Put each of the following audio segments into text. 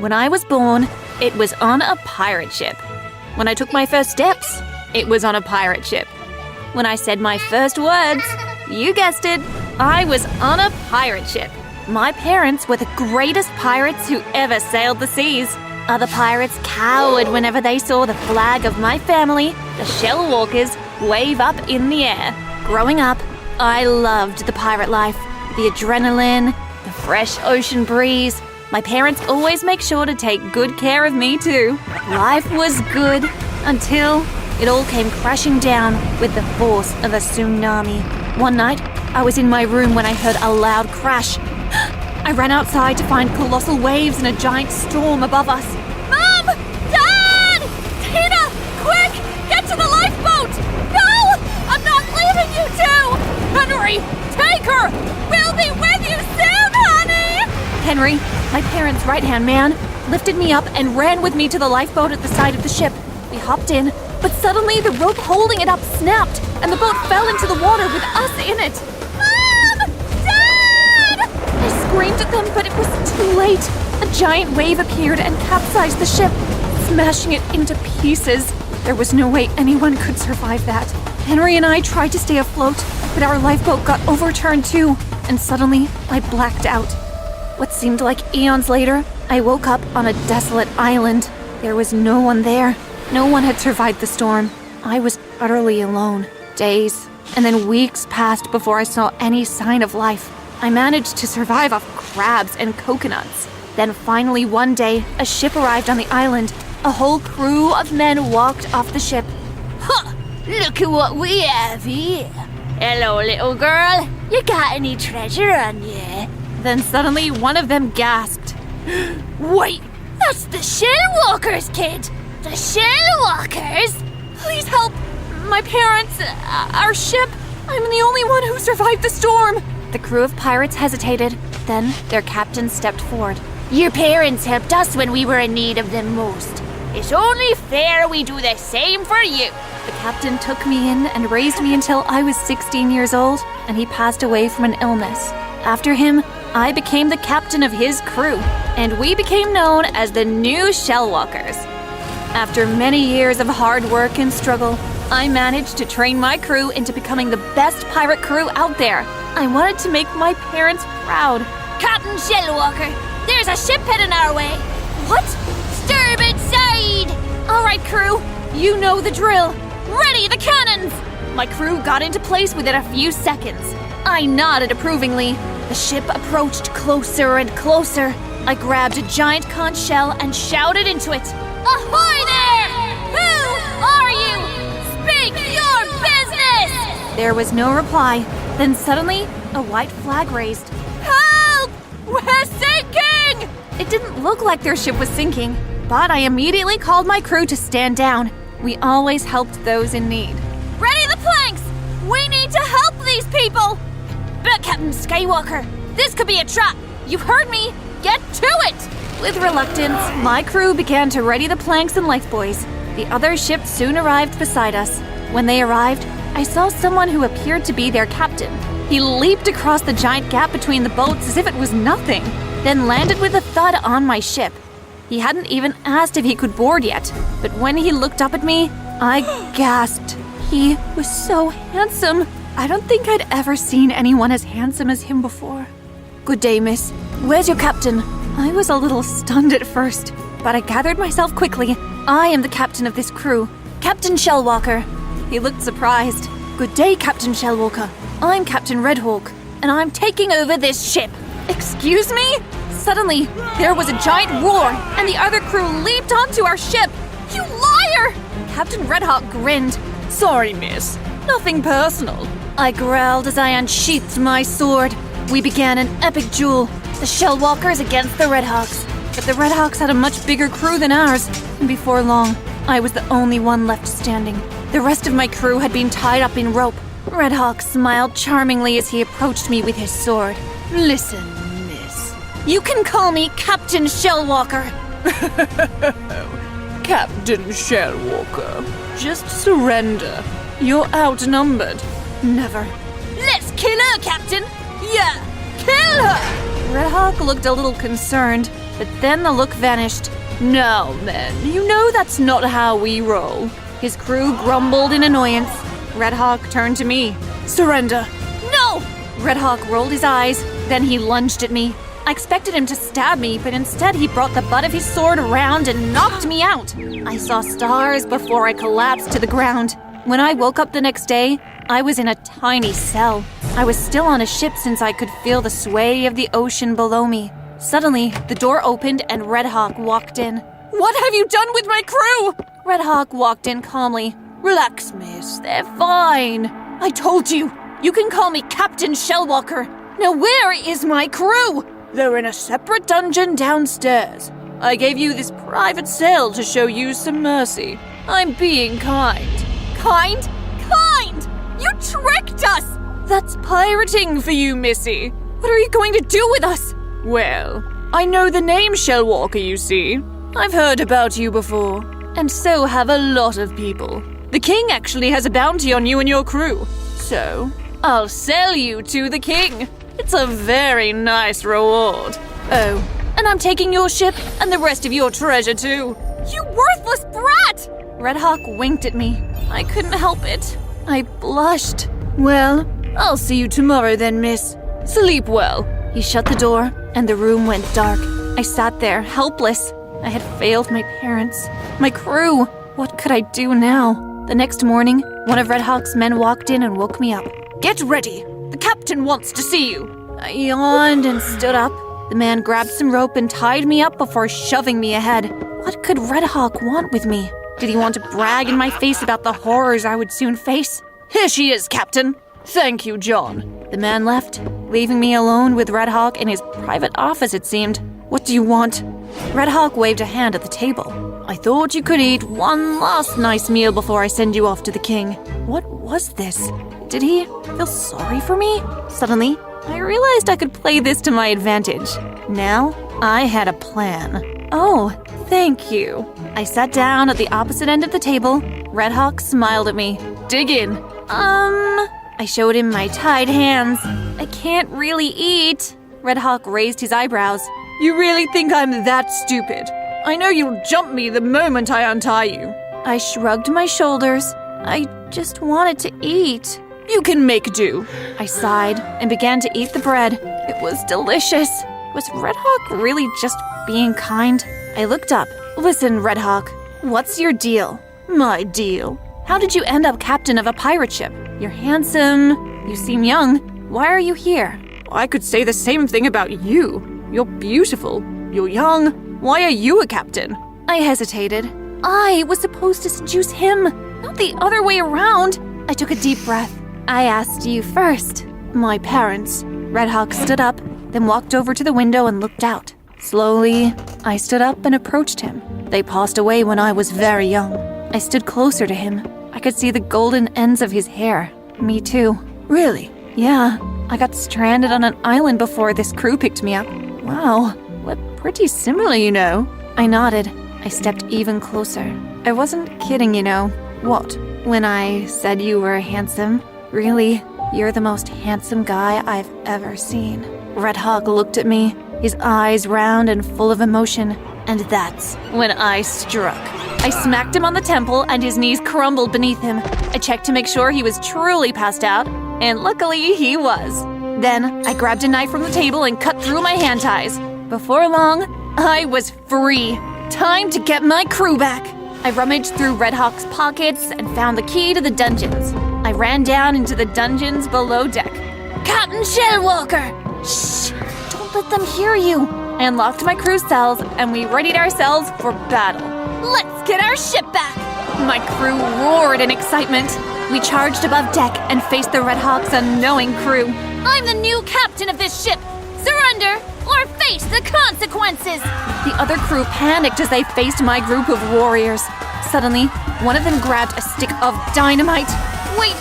When I was born, it was on a pirate ship. When I took my first steps, it was on a pirate ship. When I said my first words, you guessed it, I was on a pirate ship. My parents were the greatest pirates who ever sailed the seas. Other pirates cowered whenever they saw the flag of my family, the Shellwalkers, wave up in the air. Growing up, I loved the pirate life, the adrenaline, the fresh ocean breeze. My parents always make sure to take good care of me too. Life was good until it all came crashing down with the force of a tsunami. One night, I was in my room when I heard a loud crash. I ran outside to find colossal waves and a giant storm above us. Mom! Dad! Tina! Quick! Get to the lifeboat! No! I'm not leaving you two! Henry! Take her! We'll be with you soon, honey! Henry, my parents' right-hand man, lifted me up and ran with me to the lifeboat at the side of the ship. We hopped in, but suddenly the rope holding it up snapped and the boat fell into the water with us in it. Mom! Dad! I screamed at them, but it was too late. A giant wave appeared and capsized the ship, smashing it into pieces. There was no way anyone could survive that. Henry and I tried to stay afloat, but our lifeboat got overturned too, and suddenly I blacked out. What seemed like eons later, I woke up on a desolate island. There was no one there. No one had survived the storm. I was utterly alone. Days, and then weeks passed before I saw any sign of life. I managed to survive off crabs and coconuts. Then finally one day, a ship arrived on the island. A whole crew of men walked off the ship. Huh! Look at what we have here. Hello, little girl. You got any treasure on you? Then suddenly one of them gasped. Wait, that's the Shellwalkers, kid! The Shellwalkers? Please help! My parents, our ship. I'm the only one who survived the storm. The crew of pirates hesitated. Then their captain stepped forward. Your parents helped us when we were in need of them most. It's only fair we do the same for you. The captain took me in and raised me until I was 16 years old, and he passed away from an illness. After him, I became the captain of his crew, and we became known as the new Shellwalkers. After many years of hard work and struggle, I managed to train my crew into becoming the best pirate crew out there. I wanted to make my parents proud. Captain Shellwalker, there's a ship heading our way. What? Starboard side! All right, crew, you know the drill. Ready the cannons! My crew got into place within a few seconds. I nodded approvingly. The ship approached closer and closer. I grabbed a giant conch shell and shouted into it. Ahoy there! Who are you? Speak your business! There was no reply. Then suddenly, a white flag raised. Help! We're sinking! It didn't look like their ship was sinking, but I immediately called my crew to stand down. We always helped those in need. Ready the planks! We need to help these people! But Captain Skywalker, this could be a trap. You heard me. Get to it! With reluctance, my crew began to ready the planks and lifebuoys. The other ship soon arrived beside us. When they arrived, I saw someone who appeared to be their captain. He leaped across the giant gap between the boats as if it was nothing, then landed with a thud on my ship. He hadn't even asked if he could board yet, but when he looked up at me, I gasped. He was so handsome. I don't think I'd ever seen anyone as handsome as him before. Good day, miss. Where's your captain? I was a little stunned at first, but I gathered myself quickly. I am the captain of this crew, Captain Shellwalker. He looked surprised. Good day, Captain Shellwalker. I'm Captain Redhawk, and I'm taking over this ship. Excuse me? Suddenly, there was a giant roar, and the other crew leaped onto our ship. You liar! Captain Redhawk grinned. Sorry, miss. Nothing personal. I growled as I unsheathed my sword. We began an epic duel. The Shellwalkers against the Redhawks. But the Redhawks had a much bigger crew than ours, and before long, I was the only one left standing. The rest of my crew had been tied up in rope. Redhawk smiled charmingly as he approached me with his sword. Listen, miss. You can call me Captain Shellwalker. Captain Shellwalker, just surrender. You're outnumbered. Never. Let's kill her, Captain! Yeah, kill her! Redhawk looked a little concerned, but then the look vanished. "Now, men, you know that's not how we roll." His crew grumbled in annoyance. Red Hawk turned to me. "Surrender." No! Red Hawk rolled his eyes, then he lunged at me. I expected him to stab me, but instead he brought the butt of his sword around and knocked me out. I saw stars before I collapsed to the ground. When I woke up the next day, I was in a tiny cell. I was still on a ship since I could feel the sway of the ocean below me. Suddenly, the door opened and Red Hawk walked in. "What have you done with my crew?" Red Hawk walked in calmly. "Relax, miss. They're fine. I told you. You can call me Captain Shellwalker. Now where is my crew?" "They're in a separate dungeon downstairs. I gave you this private cell to show you some mercy. I'm being kind." Kind? Kind! You tricked us! "That's pirating for you, missy. What are you going to do with us?" "Well, I know the name Shellwalker, you see. I've heard about you before, and so have a lot of people. The king actually has a bounty on you and your crew, so I'll sell you to the king. It's a very nice reward. Oh, and I'm taking your ship and the rest of your treasure too." You worthless brat! Red Hawk winked at me. I couldn't help it. I blushed. "Well, I'll see you tomorrow then, miss. Sleep well." He shut the door, and the room went dark. I sat there, helpless. I had failed my parents, my crew. What could I do now? The next morning, one of Red Hawk's men walked in and woke me up. "Get ready. The captain wants to see you." I yawned and stood up. The man grabbed some rope and tied me up before shoving me ahead. What could Red Hawk want with me? Did he want to brag in my face about the horrors I would soon face? "Here she is, Captain." "Thank you, John." The man left, leaving me alone with Red Hawk in his private office, it seemed. "What do you want?" Red Hawk waved a hand at the table. "I thought you could eat one last nice meal before I send you off to the king." What was this? Did he feel sorry for me? Suddenly, I realized I could play this to my advantage. Now, I had a plan. "Oh, thank you." I sat down at the opposite end of the table. Red Hawk smiled at me. "Dig in." I showed him my tied hands. "I can't really eat." Red Hawk raised his eyebrows. "You really think I'm that stupid? I know you'll jump me the moment I untie you." I shrugged my shoulders. "I just wanted to eat." "You can make do." I sighed and began to eat the bread. It was delicious. Was Red Hawk really just being kind? I looked up. "Listen, Red Hawk, what's your deal?" "My deal? How did you end up captain of a pirate ship? You're handsome. You seem young. Why are you here?" "I could say the same thing about you. You're beautiful. You're young. Why are you a captain?" I hesitated. I was supposed to seduce him, not the other way around. I took a deep breath. "I asked you first." "My parents." Red Hawk stood up, then walked over to the window and looked out. Slowly, I stood up and approached him. They passed away when I was very young. I stood closer to him. I could see the golden ends of his hair. Me too. "Really?" "Yeah. I got stranded on an island before this crew picked me up." "Wow, we're pretty similar, you know." I nodded. I stepped even closer. I wasn't kidding, you know. "What?" "When I said you were handsome. Really, you're the most handsome guy I've ever seen." Red Hawk looked at me, his eyes round and full of emotion. And that's when I struck. I smacked him on the temple and his knees crumbled beneath him. I checked to make sure he was truly passed out, and luckily he was. Then I grabbed a knife from the table and cut through my hand ties. Before long, I was free. Time to get my crew back. I rummaged through Red Hawk's pockets and found the key to the dungeons. I ran down into the dungeons below deck. "Captain Shellwalker!" "Shh! Don't let them hear you!" I unlocked my crew cells and we readied ourselves for battle. Let's get our ship back! My crew roared in excitement. We charged above deck and faced the Red Hawk's unknowing crew. I'm the new captain of this ship! Surrender or face the consequences! The other crew panicked as they faced my group of warriors. Suddenly, one of them grabbed a stick of dynamite. Wait,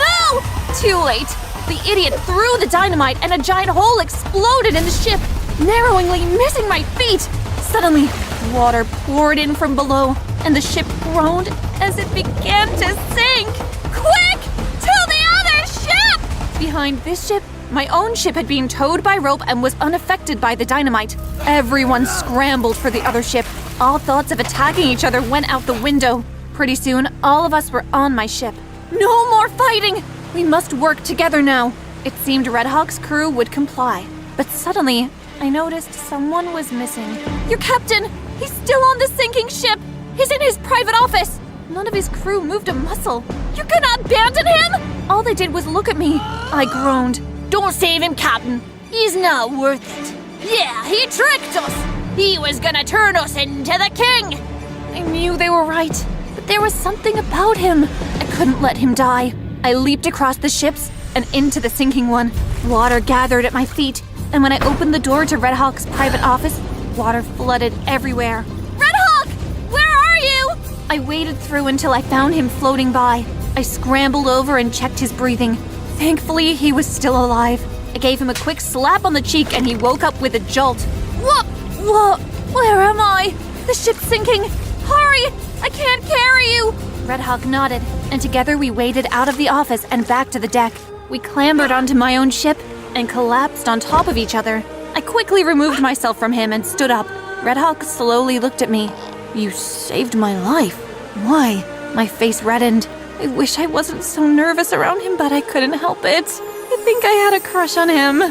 no! Too late. The idiot threw the dynamite and a giant hole exploded in the ship, narrowly missing my feet. Suddenly, water poured in from below, and the ship groaned as it began to sink. Quick! To the other ship! Behind this ship, My own ship had been towed by rope and was unaffected by the dynamite. Everyone scrambled for the other ship. All thoughts of attacking each other went out the window. Pretty soon, all of us were on my ship. No more fighting! We must work together now. It seemed Red Hawk's crew would comply. But suddenly, I noticed someone was missing. Your captain! He's still on the sinking ship! He's in his private office! None of his crew moved a muscle. You're gonna abandon him? All they did was look at me. I groaned. Don't save him, Captain. He's not worth it. Yeah, he tricked us. He was gonna turn us into the king. I knew they were right, but there was something about him. I couldn't let him die. I leaped across the ships and into the sinking one. Water gathered at my feet, and when I opened the door to Red Hawk's private office, water flooded everywhere. Red Hawk! Where are you? I waded through until I found him floating by. I scrambled over and checked his breathing. Thankfully, he was still alive. I gave him a quick slap on the cheek and he woke up with a jolt. What? Where am I? The ship's sinking. Hurry! I can't carry you! Red Hawk nodded, and together we waded out of the office and back to the deck. We clambered onto my own ship and collapsed on top of each other. I quickly removed myself from him and stood up. Red Hawk slowly looked at me. You saved my life. Why? My face reddened. I wish I wasn't so nervous around him, but I couldn't help it. I think I had a crush on him.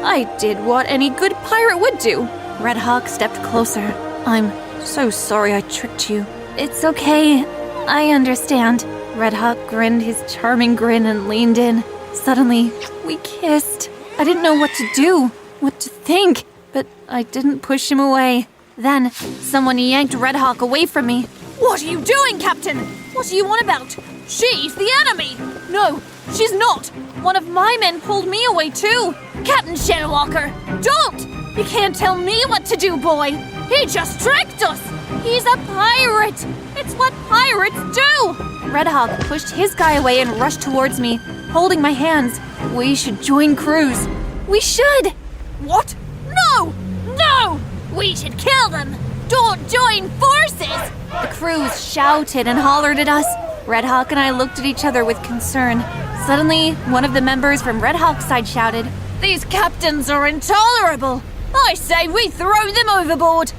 I did what any good pirate would do. Red Hawk stepped closer. I'm so sorry I tricked you. It's okay. I understand. Red Hawk grinned his charming grin and leaned in. Suddenly, we kissed. I didn't know what to do, what to think, but I didn't push him away. Then, someone yanked Red Hawk away from me. What are you doing, Captain? What are you on about? She's the enemy! No, she's not. One of my men pulled me away too. Captain Shellwalker, don't! You can't tell me what to do, boy. He just tricked us. He's a pirate. It's what pirates do. Red Hawk pushed his guy away and rushed towards me, holding my hands. We should join crews. We should. What? No! No! We should kill them. Don't join forces. The crews shouted and hollered at us. Red Hawk and I looked at each other with concern. Suddenly, one of the members from Red Hawk's side shouted, These captains are intolerable. I say we throw them overboard.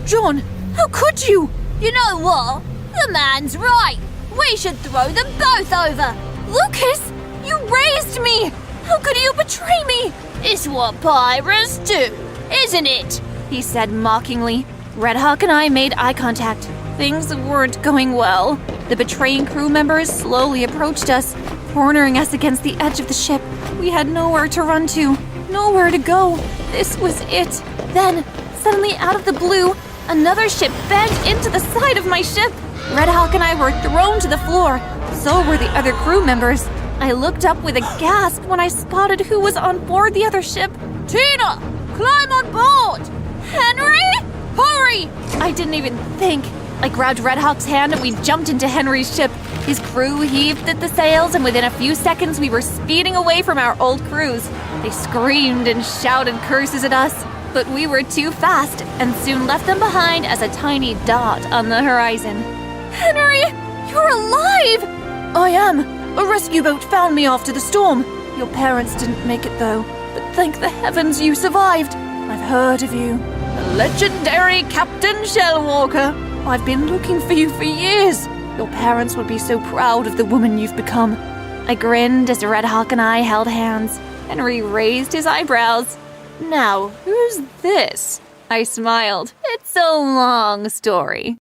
John, how could you? You know what? The man's right. We should throw them both over. Lucas, you raised me. How could you betray me? It's what pirates do, isn't it? He said mockingly. Red Hawk and I made eye contact. Things weren't going well. The betraying crew members slowly approached us, cornering us against the edge of the ship. We had nowhere to run to, nowhere to go. This was it. Then, suddenly out of the blue, another ship banged into the side of my ship. Red Hawk and I were thrown to the floor. So were the other crew members. I looked up with a gasp when I spotted who was on board the other ship. Tina, climb on board! Henry, hurry! I didn't even think. I grabbed Red Hawk's hand and we jumped into Henry's ship. His crew heaved at the sails, and within a few seconds we were speeding away from our old cruise. They screamed and shouted curses at us, but we were too fast and soon left them behind as a tiny dot on the horizon. Henry, you're alive! I am. A rescue boat found me after the storm. Your parents didn't make it though, but thank the heavens you survived. I've heard of you. The legendary Captain Shellwalker. I've been looking for you for years. Your parents would be so proud of the woman you've become. I grinned as Red Hawk and I held hands. Henry raised his eyebrows. Now, who's this? I smiled. It's a long story.